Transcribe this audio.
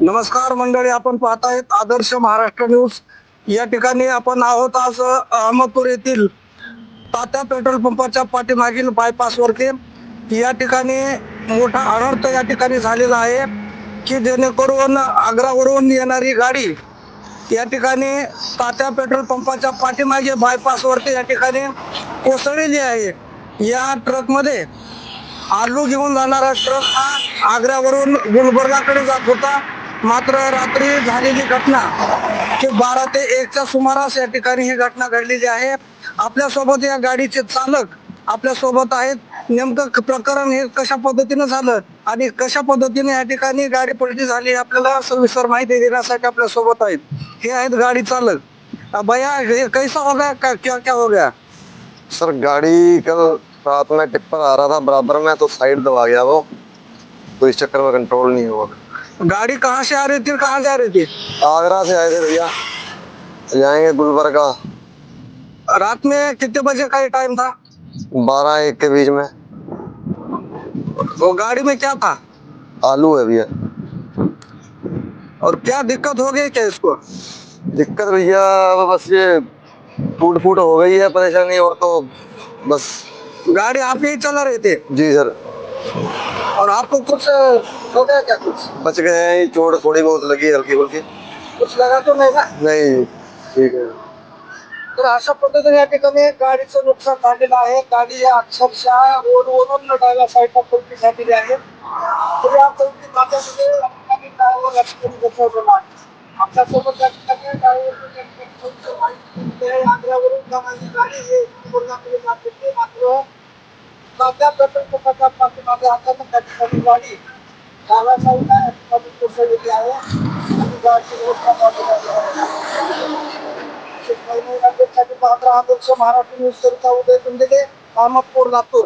नमस्कार मंडळी, आपण पाहतायत आदर्श महाराष्ट्र न्यूज. या ठिकाणी आपण आहोत आज अहमदपूर येथील तात्या पेट्रोल पंपाच्या पाठीमागील बायपास वरती. या ठिकाणी मोठा अनर्थ या ठिकाणी झालेला आहे की जेणेकरून आग्रावरून येणारी गाडी या ठिकाणी तात्या पेट्रोल पंपाच्या पाठीमागे बायपास वरती या ठिकाणी कोसळलेली आहे. या ट्रकमध्ये आलू घेऊन जाणारा ट्रक हा आग्र्यावरून गुलबर्गाकडे जात होता. मात्र रात्री झालेली घटना की 12 ते 1च्या सुमारास या ठिकाणी ही घटना घडलेली आहे. आपल्या सोबत या गाडीचे चालक आपल्या सोबत आहेत. नेमकं प्रकरण हे कशा पद्धतीनं झालं आणि कशा पद्धतीने या ठिकाणी गाडी पलटी झाली आपल्याला सविस्तर माहिती देण्यासाठी आपल्या सोबत आहेत. हे आहेत गाडी चालक. भैया, हे कैसा हो गया, क्या क्या हो गया? सर गाड़ी कल रात में टिप्पर आ रहा था बराबर में, तो साइड दबा गया वो, तो इस चक्कर में कंट्रोल नहीं हुआ। गाड़ी कहाँ से आ रही थी, कहाँ जा रही थी? आगरा से आए थे भैया, जाएंगे गुलबर्गा। रात में कितने बजे का टाइम था? 12-1 के बीच में। वो गाड़ी में क्या था आलू है भैया। और क्या दिक्कत हो गई क्या इसको? दिक्कत भैया बस ये टूट फूट हो गई है, परेशानी और तो बस। गाड़ी आप ही चला रहे थे जी सर, और आपको कुछ हो गया क्या? कुछ बच गए हैं, चोट थोड़ी बहुत लगी हल्की फुल्की। कुछ लगा तो नाही ना? नहीं, ठीक है। तर अशा पद्धतीने या ठिकाणी गाडीचं नुकसान झालेलं आहे. गाडी अक्षरशः रोडवरून डाव्या साईडला पलटी झालेली आहे. तर या पलटी झाल्यामुळे या ठिकाणी ड्रायव्हर ऍक्सिडेंट बसवलेला आहे. आपल्यासोबत या ठिकाणी ड्रायव्हर आग्र्यावरून जाणारी गाडी ही गुलबर्गाकडे जात होती. मात्र तात्या पेट्रोल पंपाच्या पाठीमागे अचानक त्या ठिकाणी गाडी डाव्या साईडला या ठिकाणी कोसळलेली आहे आणि गाडी रोडला बाजूला आहे. महाराष्ट्र न्यूज करिता उदय तुंडगे, अहमदपूर, लातूर.